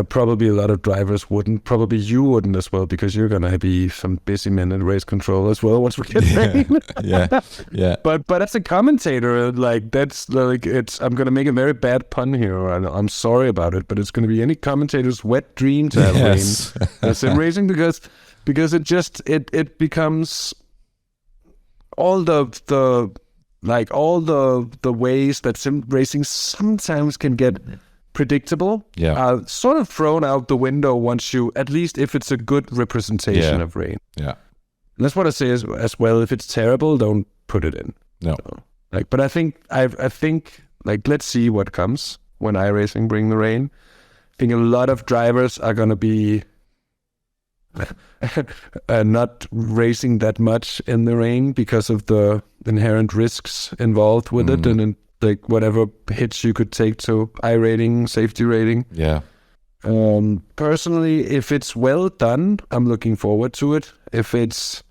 Speaker 1: probably a lot of drivers wouldn't. Probably you wouldn't as well, because you're gonna be some busy men in race control as well once we get rain.
Speaker 2: yeah.
Speaker 1: But as a commentator, like that's like I'm gonna make a very bad pun here, and I'm sorry about it, but it's gonna be any commentator's wet dream to have rain sim racing, because it becomes all the ways that sim racing sometimes can get predictable are sort of thrown out the window once you, at least if it's a good representation of rain.
Speaker 2: Yeah.
Speaker 1: And that's what I say as well. If it's terrible, don't put it in.
Speaker 2: No.
Speaker 1: So, but I think let's see what comes when iRacing bring the rain. I think a lot of drivers are gonna be not racing that much in the rain because of the inherent risks involved with it, and like whatever hits you could take to iRating, safety rating.
Speaker 2: Yeah.
Speaker 1: Personally, if it's well done, I'm looking forward to it. If it's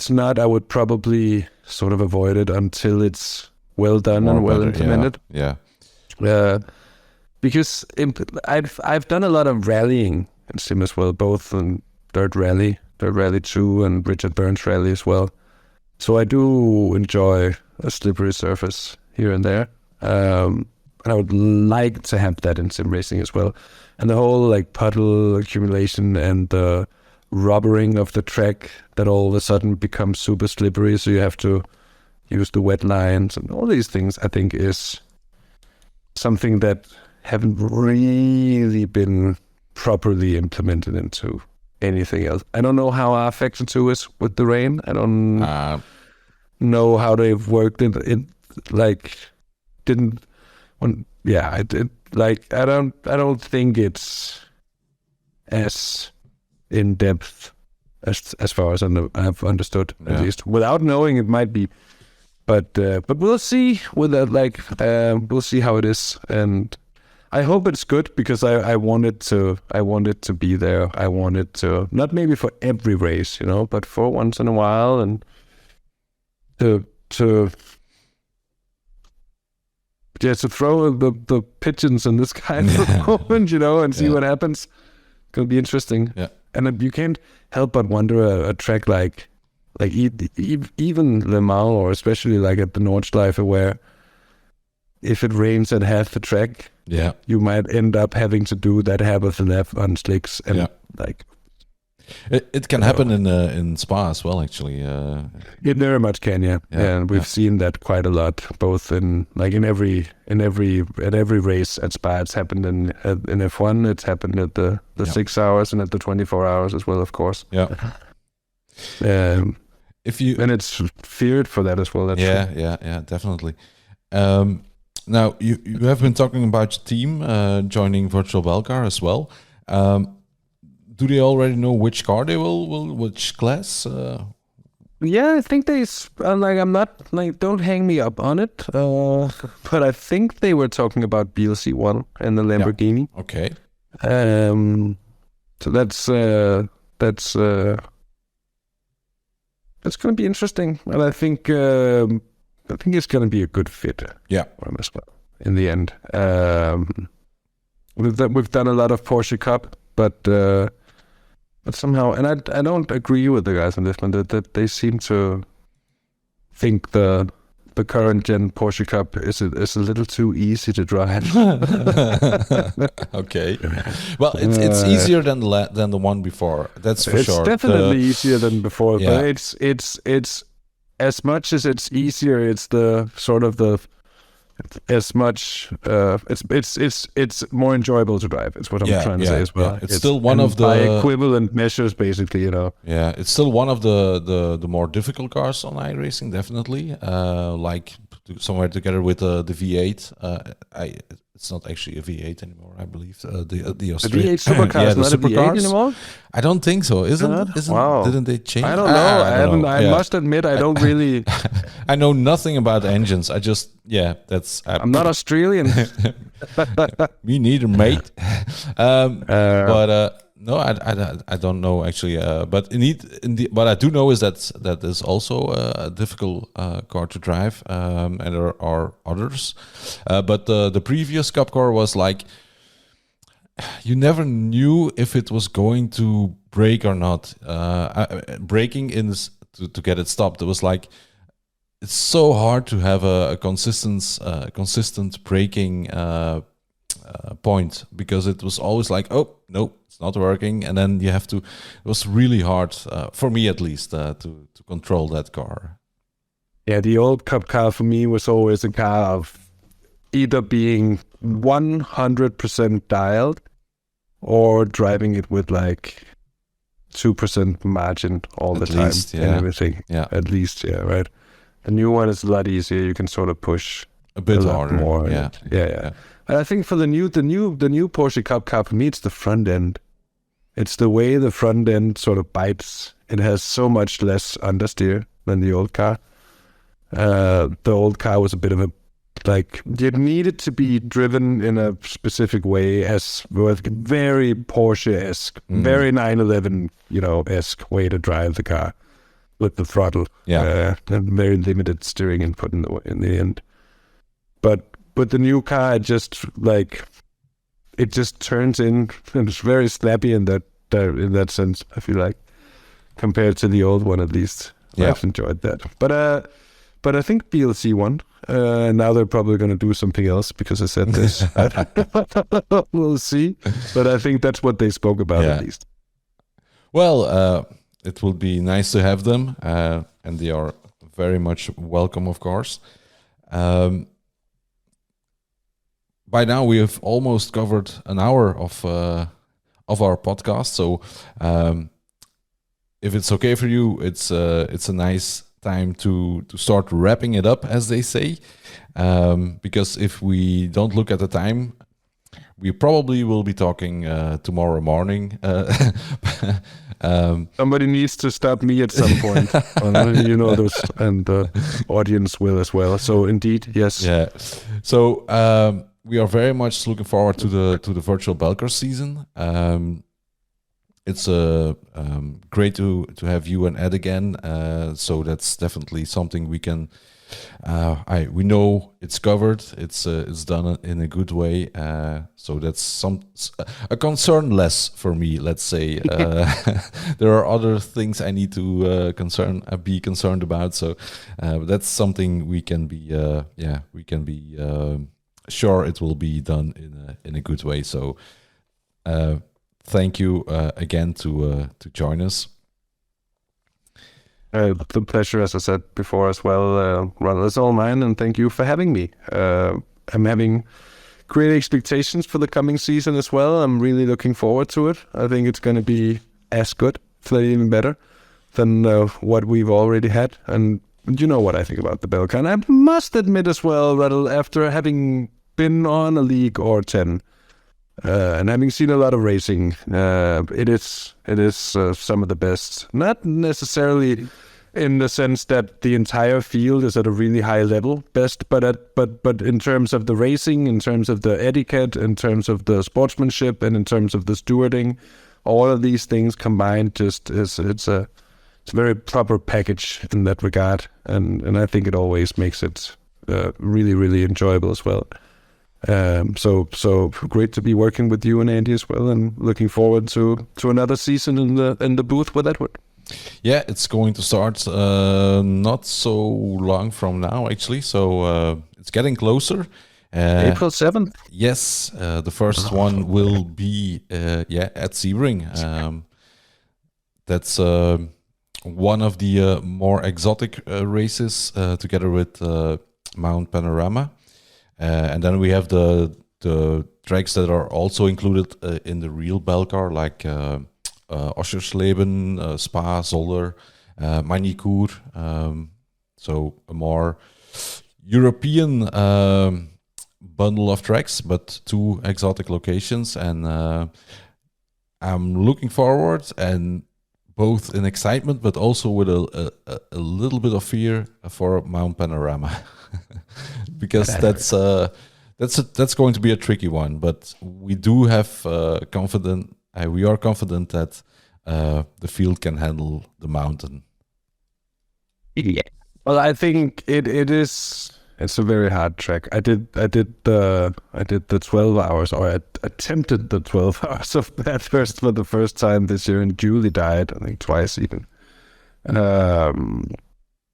Speaker 1: not, I would probably sort of avoid it until it's well done and well implemented.
Speaker 2: Yeah.
Speaker 1: Because I've done a lot of rallying in sim as well, both in Dirt Rally 2 and Richard Burns Rally as well. So I do enjoy a slippery surface here and there. And I would like to have that in sim racing as well. And the whole like puddle accumulation and the rubbering of the track that all of a sudden becomes super slippery, so you have to use the wet lines and all these things, I think is something that haven't really been properly implemented into anything else. I don't know how R-Factor 2 is with the rain. I don't know how they've worked it. I don't think it's as in depth as far as I've understood, at least. Without knowing, it might be. But we'll see with that. We'll see how it is, and I hope it's good, because I want it to be there. I want it to, not maybe for every race, but for once in a while, and to throw the pigeons in the sky for a moment, and see what happens. It's gonna be interesting.
Speaker 2: Yeah.
Speaker 1: And you can't help but wonder a track like even Le Mans, or especially like at the Nordschleife, where if it rains at half the track, you might end up having to do that half of the lap on slicks, and
Speaker 2: it can happen in Spa as well, actually.
Speaker 1: It very much can, and we've seen that quite a lot, both in every race at Spa. It's happened in F1. It's happened at the 6 hours and at the 24 hours as well, of course.
Speaker 2: Yeah.
Speaker 1: And it's feared for that as well. That's true.
Speaker 2: Yeah, definitely. Now you have been talking about your team joining Virtual Belcar as well. Do they already know which car they will which class?
Speaker 1: Yeah, I think they I'm not don't hang me up on it. But I think they were talking about BLC1 and the Lamborghini.
Speaker 2: Yeah. Okay.
Speaker 1: So that's going to be interesting, and I think it's going to be a good fit.
Speaker 2: Yeah,
Speaker 1: for him as well in the end. We've done a lot of Porsche Cup, but somehow, and I don't agree with the guys on this one, that they seem to think the current gen Porsche Cup is a little too easy to drive.
Speaker 2: Okay, well, it's easier than the one before. That's for sure.
Speaker 1: It's definitely easier than before, but it's as much as it's easier. It's the sort of as much. It's more enjoyable to drive. It's what I'm trying to say as well.
Speaker 2: Yeah. It's still one of the
Speaker 1: by equivalent measures, basically.
Speaker 2: Yeah, it's still one of the more difficult cars on iRacing, definitely. Like somewhere together with the V8. It's not actually a V8 anymore, I believe. The
Speaker 1: Australian V8 supercar is not a V8 anymore.
Speaker 2: I don't think so. Isn't
Speaker 1: wow.
Speaker 2: Didn't they change?
Speaker 1: I don't know. I must admit, I don't really.
Speaker 2: I know nothing about engines. I'm
Speaker 1: not Australian.
Speaker 2: Me neither, mate. But no, I don't know actually. But what I do know is that is also a difficult car to drive, and there are others. But the previous Cup car was like, you never knew if it was going to brake or not. Braking to get it stopped. It was like, it's so hard to have a consistent braking point, because it was always like, oh no, it's not working, and then you have to. It was really hard for me, at least, to control that car.
Speaker 1: Yeah, the old Cup car for me was always a car of either being 100% dialed or driving it with like 2% margin all the time and everything.
Speaker 2: Yeah,
Speaker 1: at least, yeah, right. The new one is a lot easier. You can sort of push
Speaker 2: a bit harder.
Speaker 1: More.
Speaker 2: Yeah.
Speaker 1: And I think for the new Porsche Cup car, for me, it's the front end. It's the way the front end sort of bites. It has so much less understeer than the old car. The old car was a bit of a, like, it needed to be driven in a specific way, as with very Porsche-esque, very 911, esque way to drive the car with the throttle.
Speaker 2: Yeah,
Speaker 1: and very limited steering input in the end. But the new car, it just turns in, and it's very snappy in that sense, I feel like, compared to the old one, at least.
Speaker 2: Yeah.
Speaker 1: I've enjoyed that. But I think BLC won. Now they're probably going to do something else because I said this. We'll see. But I think that's what they spoke about, at least.
Speaker 2: Well, it will be nice to have them, and they are very much welcome, of course. By now, we have almost covered an hour of our podcast. So, if it's okay for you, it's a nice time to start wrapping it up, as they say. Because if we don't look at the time, we probably will be talking tomorrow morning.
Speaker 1: Somebody needs to stop me at some point. Those, and the audience will as well. So indeed, yes.
Speaker 2: Yeah. So we are very much looking forward to the Virtual Belcar season. It's great to have you and Ed again. So that's definitely something we can. We know it's covered. It's done in a good way. So that's a concern less for me. Let's say there are other things I need to be concerned about. So that's something we can be. Sure, it will be done in a good way. So thank you again to join us.
Speaker 1: The pleasure, as I said before as well, Ronald, is all mine, and thank you for having me. I'm having great expectations for the coming season as well. I'm really looking forward to it. I think it's going to be as good, if not even better, than what we've already had. And you know what I think about the Belcar. And I must admit as well, Ronald, after having been on a league or 10, and having seen a lot of racing, it is some of the best. Not necessarily in the sense that the entire field is at a really high level, but in terms of the racing, in terms of the etiquette, in terms of the sportsmanship, and in terms of the stewarding, all of these things combined, it's a very proper package in that regard, and I think it always makes it really, really enjoyable as well. So great to be working with you and Andy as well, and looking forward to another season in the booth with Edward.
Speaker 2: Yeah, it's going to start not so long from now, actually. So it's getting closer.
Speaker 1: April 7th.
Speaker 2: Yes, the first one will be at Sebring. That's one of the more exotic races, together with Mount Panorama. And then we have the tracks that are also included in the real Belcar, like Oschersleben, Spa, Zolder, Magny-Cours. So a more, European bundle of tracks, but 2 exotic locations, and I'm looking forward, and both in excitement, but also with a little bit of fear for Mount Panorama, because that's going to be a tricky one. But we do have we are confident that the field can handle the mountain.
Speaker 1: Yeah. Well, I think it's a very hard track. I did the 12 hours, or I attempted the 12 hours of Bathurst for the first time this year, and Julie died, I think twice even.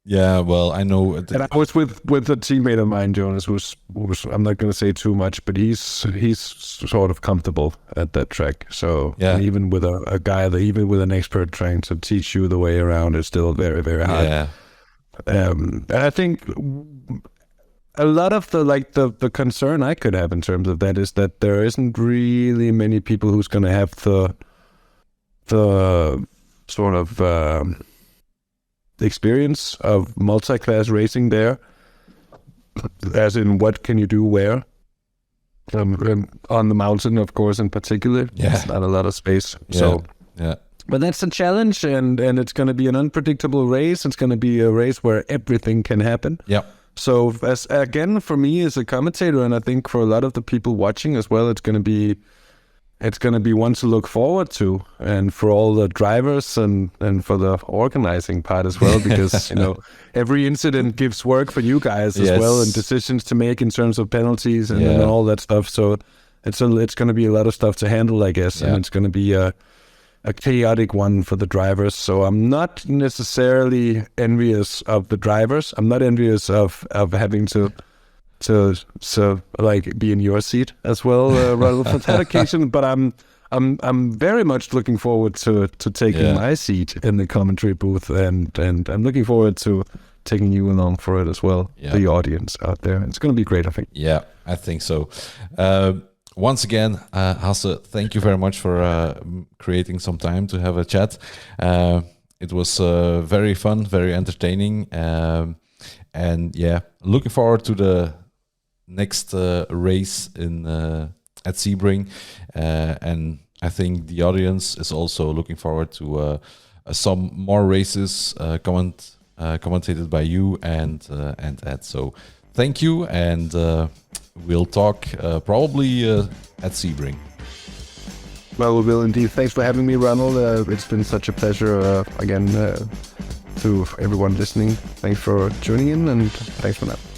Speaker 2: Yeah, well, I know.
Speaker 1: And I was with a teammate of mine, Jonas, who's I'm not going to say too much, but he's sort of comfortable at that track. So even with a guy even with an expert trying to teach you the way around, it's still very, very hard.
Speaker 2: Yeah.
Speaker 1: And I think a lot of the concern I could have in terms of that is that there isn't really many people who's going to have the sort of experience of multi-class racing there, as in what can you do where, on the mountain, of course, in particular. There's not a lot of space. But that's a challenge, and it's going to be an unpredictable race. It's going to be a race where everything can happen. So again, for me as a commentator, and I think for a lot of the people watching as well, it's going to be one to look forward to, and for all the drivers and for the organizing part as well, because every incident gives work for you guys as well, and decisions to make in terms of penalties and all that stuff. So it's going to be a lot of stuff to handle, I guess, and it's going to be a chaotic one for the drivers. So I'm not necessarily envious of the drivers. I'm not envious of having to like be in your seat as well, Ronald, for that occasion. But I'm very much looking forward to taking my seat in the commentary booth, and I'm looking forward to taking you along for it as well, the audience out there. It's going to be great, I think.
Speaker 2: Yeah, I think so. Once again, Hasse, thank you very much for creating some time to have a chat. It was very fun, very entertaining, and looking forward to the next race at Sebring, and I think the audience is also looking forward to some more races commentated by you and Ed. So thank you, and we'll talk probably at Sebring.
Speaker 1: Well, we will indeed. Thanks for having me, Ronald. It's been such a pleasure again to everyone listening. Thanks for tuning in, and thanks for now.